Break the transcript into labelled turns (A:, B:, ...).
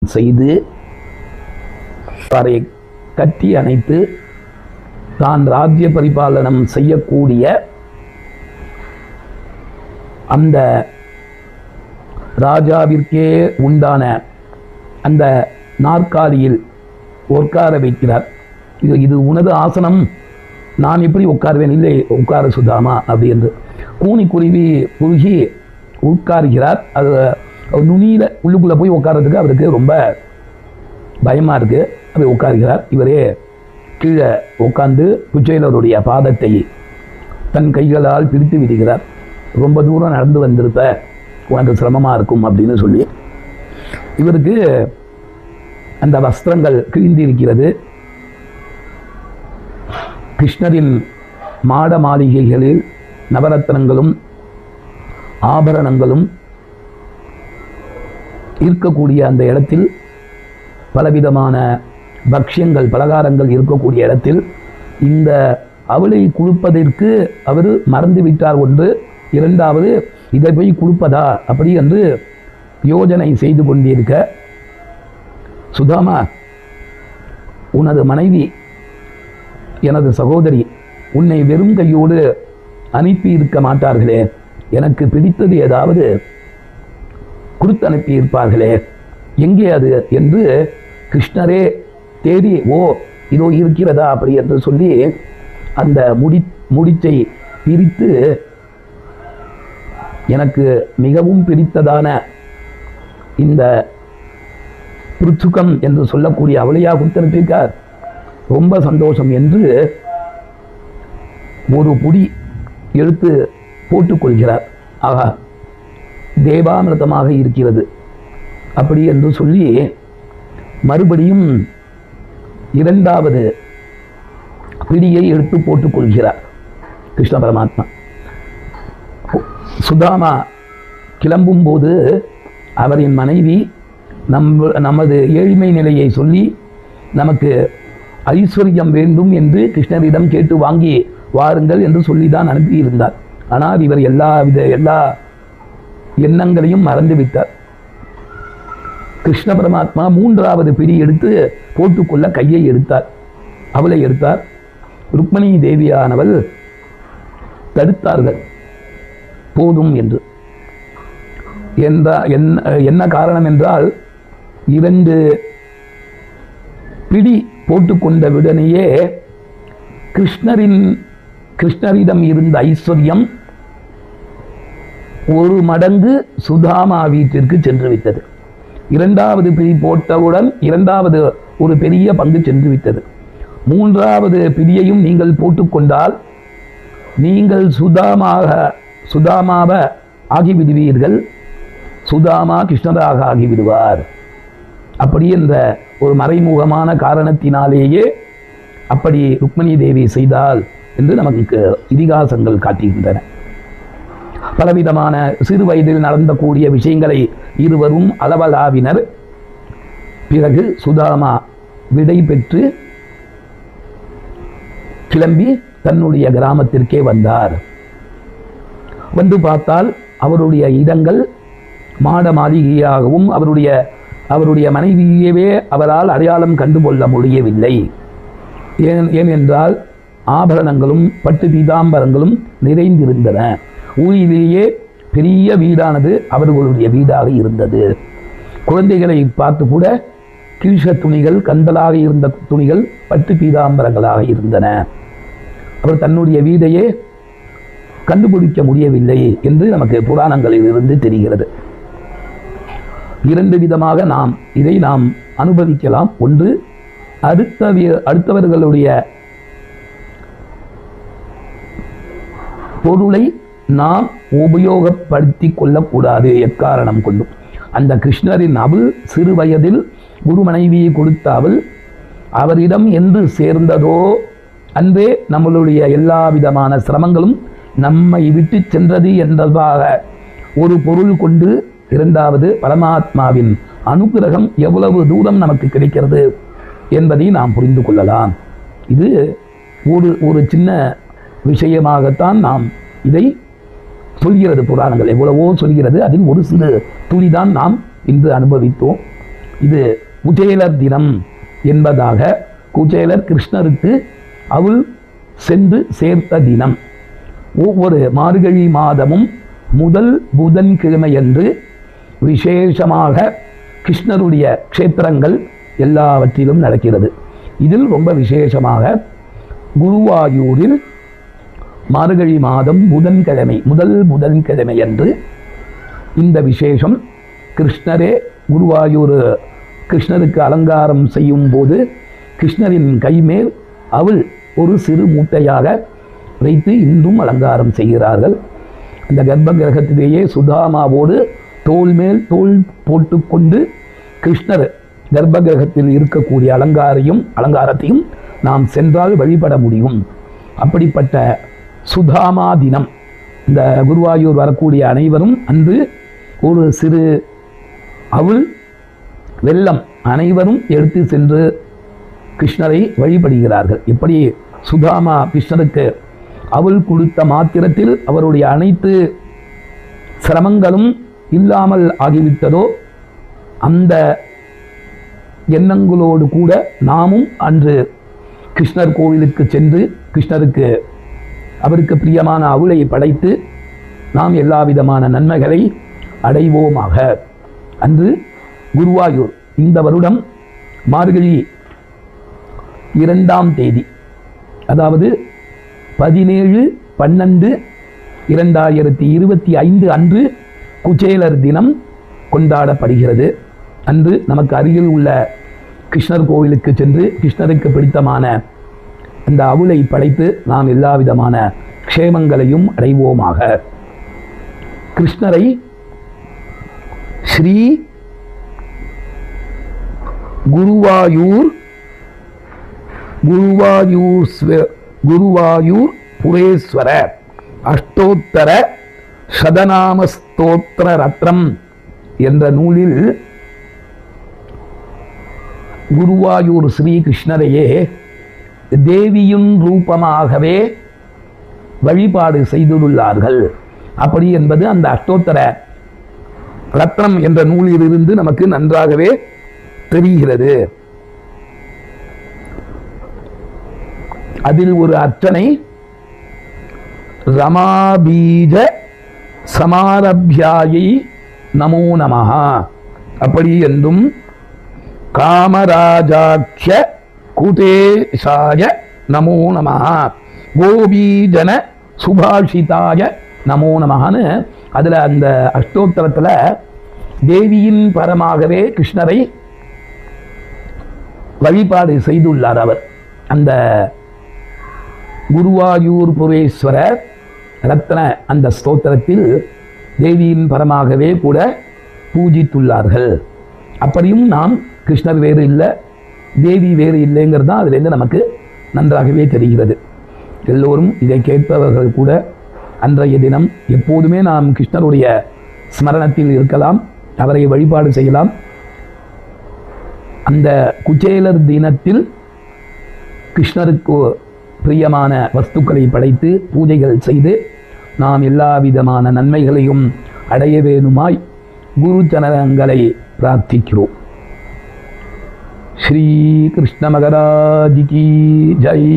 A: செய்து அவரை கட்டி அணைத்து தான் ராஜ்ய பரிபாலனம் செய்யக்கூடிய அந்த ராஜாவிற்கே உண்டான அந்த நாற்காலியில் உட்கார வைக்கிறார். இது உனது ஆசனம், நான் எப்படி உட்காருவேன்? இல்லை, உட்கார சுதாமா அப்படி என்று கூனி குருவி குறுகி உட்காருகிறார். அது நுனியில் உள்ளுக்குள்ளே போய் உட்கார்றதுக்கு அவருக்கு ரொம்ப பயமாக இருக்குது. அப்படி உட்காருகிறார். இவரே கீழே உட்கார்ந்து குச்சேலருடைய பாதத்தை தன் கைகளால் பிரித்து விடுகிறார். ரொம்ப தூரம் நடந்து வந்திருப்ப, உனக்கு சிரமமாக இருக்கும் அப்படின்னு சொல்லி இவருக்கு அந்த வஸ்திரங்கள் கிழிந்திருக்கிறது. கிருஷ்ணரின் மாட மாளிகைகளில் நவரத்னங்களும் ஆபரணங்களும் இருக்கக்கூடிய அந்த இடத்தில், பலவிதமான பக்ஷ்யங்கள் பலகாரங்கள் இருக்கக்கூடிய இடத்தில் இந்த அவளை கொடுப்பதற்கு அவர் மறந்து விட்டார். ஒன்று. இரண்டாவது, இதை போய் கொடுப்பதா அப்படி என்று யோஜனை செய்து கொண்டிருக்க, சுதாமா, உனது மனைவி எனது சகோதரி உன்னை வெறும் கையோடு அனுப்பி இருக்க மாட்டார்களே, எனக்கு பிடித்தது ஏதாவது கொடுத்து அனுப்பி இருப்பார்களே, எங்கே அது என்று கிருஷ்ணரே தேடி, ஓ இதோ இருக்கிறதா அப்படி என்று சொல்லி அந்த முடிச்சை பிரித்து எனக்கு மிகவும் பிடித்ததான இந்த பிருச்சுகம் என்று சொல்லக்கூடிய அவளையா கொடுத்திருக்கார், ரொம்ப சந்தோஷம் என்று ஒரு புடி எடுத்து போட்டுக்கொள்கிறார். ஆகா, தேவாமிர்தமாக இருக்கிறது அப்படி என்று சொல்லி மறுபடியும் இரண்டாவது பிடியை எடுத்து போட்டுக்கொள்கிறார் கிருஷ்ண பரமாத்மா. சுதாமா கிளம்பும் போது அவரின் மனைவி நமது ஏழ்மை நிலையை சொல்லி நமக்கு ஐஸ்வர்யம் வேண்டும் என்று கிருஷ்ணரிடம் கேட்டு வாங்கி வாருங்கள் என்று சொல்லிதான் அனுப்பியிருந்தார். ஆனால் இவர் எல்லா எண்ணங்களையும் மறந்துவிட்டார். கிருஷ்ண பரமாத்மா மூன்றாவது பிடி எடுத்து போட்டுக்கொள்ள கையை எடுத்தார், அவளை எடுத்தார். ருக்மணி தேவியானவள் தடுத்தார்கள், போதும் என்று. என்ன காரணம் என்றால், 2 பிடி போட்டுக்கொண்ட உடனேயே கிருஷ்ணரிடம் இருந்த ஐஸ்வர்யம் 1 மடங்கு சுதாமா வீட்டிற்கு சென்று விட்டது. 2வது பிடி போட்டவுடன் 2வது ஒரு பெரிய பங்கு சென்று விட்டது. 3வது பிடியையும் நீங்கள் போட்டுக்கொண்டால் நீங்கள் சுதாமாவ ஆகிவிடுவீர்கள், சுதாமா கிருஷ்ணராக ஆகிவிடுவார். அப்படி என்ற ஒரு மறைமுகமான காரணத்தினாலேயே அப்படி ருக்மணி தேவி செய்தால் என்று நமக்கு இதிகாசங்கள் காட்டுகின்றன. பலவிதமான சிறு வயதில் நடந்தக்கூடிய விஷயங்களை இருவரும் அளவலாவினர். பிறகு சுதாமா விடை பெற்று கிளம்பி தன்னுடைய கிராமத்திற்கே வந்தார். வந்து பார்த்தால் அவருடைய இடங்கள் மாட மாளிகையாகவும் அவருடைய மனைவியவே அவரால் அடையாளம் கண்டுகொள்ள முடியவில்லை. ஏனென்றால் ஆபரணங்களும் பட்டு பீதாம்பரங்களும் நிறைந்திருந்தன. ஊரிலேயே பெரிய வீடானது அவர்களுடைய வீடாக இருந்தது. குழந்தைகளை பார்த்து கூட கீழ்ஷ துணிகள், கந்தலாக இருந்த துணிகள் பட்டு பீதாம்பரங்களாக இருந்தன. அவர் தன்னுடைய வீடையே கண்டுபிடிக்க முடியவில்லை என்று நமக்கு புராணங்களில் இருந்து தெரிகிறது. 2 விதமாக இதை நாம் அனுபவிக்கலாம். ஒன்று, அடுத்தவர்களுடைய பொருளை நாம் உபயோகப்படுத்தி கொள்ளக்கூடாது எக்காரணம் கொண்டும். அந்த கிருஷ்ணரின் அவள் சிறு வயதில் குரு மனைவியை கொடுத்த அவள் அவரிடம் என்று சேர்ந்ததோ அன்றே நம்மளுடைய எல்லா விதமான சிரமங்களும் நம்மை விட்டு சென்றது என்பதாக ஒரு பொருள் கொண்டு, 2வது பரமாத்மாவின் அனுகிரகம் எவ்வளவு தூரம் நமக்கு கிடைக்கிறது என்பதை நாம் புரிந்து கொள்ளலாம். இது ஒரு சின்ன விஷயமாகத்தான் நாம் இதை சொல்கிறது. புராணங்கள் எவ்வளவோ சொல்கிறது, அதில் ஒரு சிறு துளிதான் நாம் இன்று அனுபவித்தோம். இது குச்சேலர் தினம் என்பதாக குச்சேலர் கிருஷ்ணருக்கு அவள் சென்று சேர்த்த தினம். ஒவ்வொரு மார்கழி மாதமும் முதல் புதன்கிழமையன்று விசேஷமாக கிருஷ்ணருடைய க்ஷேத்திரங்கள் எல்லாவற்றிலும் நடக்கிறது. இதில் ரொம்ப விசேஷமாக குருவாயூரில் மார்கழி மாதம் புதன்கிழமை முதல் புதன்கிழமை அன்று இந்த விசேஷம். கிருஷ்ணரே குருவாயூர் கிருஷ்ணருக்கு அலங்காரம் செய்யும் போது கிருஷ்ணரின் கைமேல் அவள் ஒரு சிறு மூட்டையாக வைத்து இன்றும் அலங்காரம் செய்கிறார்கள். அந்த கர்ப்ப கிரகத்திலேயே சுதாமாவோடு தோல் மேல் தோல் போட்டுக்கொண்டு கிருஷ்ணர் கர்ப்ப கிரகத்தில் இருக்கக்கூடிய அலங்காரத்தையும் நாம் சென்றால் வழிபட முடியும். அப்படிப்பட்ட சுதாமா தினம். இந்த குருவாயூர் வரக்கூடிய அனைவரும் அன்று ஒரு சிறு அவள் வெல்லம் அனைவரும் எடுத்து சென்று கிருஷ்ணரை வழிபடுகிறார்கள். இப்படி சுதாமா கிருஷ்ணருக்கு அவள் கொடுத்த மாத்திரத்தில் அவருடைய அனைத்து சிரமங்களும் இல்லாமல் ஆகிவிட்டதோ, அந்த எண்ணங்களோடு கூட நாமும் அன்று கிருஷ்ணர் கோவிலுக்கு சென்று கிருஷ்ணருக்கு அவருக்கு பிரியமான அவளை படைத்து நாம் எல்லா விதமான நன்மைகளை அடைவோமாக. அன்று குருவாயூர் இந்த வருடம் மார்கழி 2ஆம் தேதி, அதாவது 17/12/2025 அன்று குச்சேலர் தினம் கொண்டாடப்படுகிறது. அன்று நமக்கு அருகில் உள்ள கிருஷ்ணர் கோவிலுக்கு சென்று கிருஷ்ணருக்கு பிடித்தமான அந்த அவளை படைத்து நாம் எல்லா விதமான க்ஷேமங்களையும் அடைவோமாக. கிருஷ்ணரை ஸ்ரீ குருவாயூர் புரேஸ்வர அஷ்டோத்தர சதநாம ஸ்தோத்திர ரத்னம் என்ற நூலில் குருவாயூர் ஸ்ரீகிருஷ்ணரையே தேவியின் ரூபமாகவே வழிபாடு செய்துள்ளார்கள். அப்படி என்பது அந்த அஷ்டோத்தர ரத்னம் என்ற நூலிலிருந்து நமக்கு நன்றாகவே தெரிகிறது. அதில் ஒரு அர்ச்சனை ரமாபீஜ சமாரபியாயை நமோ நமஹ அப்படி என்றும் காமராஜாட்சிய கூதேசாய நமோ நமஹ கோபீஜன சுபாஷிதாய நமோ நமஹன்னு அதில் அந்த அஷ்டோத்தரத்தில் தேவியின் பரமாகவே கிருஷ்ணரை வழிபாடு செய்துள்ளார் அவர். அந்த குருவாயூர் புரேஸ்வரர் ரத்ன அந்த ஸ்தோத்திரத்தில் தேவியின் பரமாகவே கூட பூஜித்துள்ளார்கள். அப்படியும் நாம் கிருஷ்ணர் வேறு இல்லை, தேவி வேறு இல்லைங்கிறது தான் அதிலேருந்து நமக்கு நன்றாகவே தெரிகிறது. எல்லோரும் இதை கேட்பவர்கள் கூட அன்றைய தினம் எப்போதுமே நாம் கிருஷ்ணருடைய ஸ்மரணத்தில் இருக்கலாம், அவரை வழிபாடு செய்யலாம். அந்த குச்சேலர் தினத்தில் கிருஷ்ணருக்கு பிரியமான வஸ்துக்களை படைத்து பூஜைகள் செய்து நாம் எல்லா விதமான நன்மைகளையும் அடைய வேணுமாய் குரு சரணங்களை பிரார்த்திக்கிறோம். ஸ்ரீ கிருஷ்ண மகராஜ் கி ஜெய்.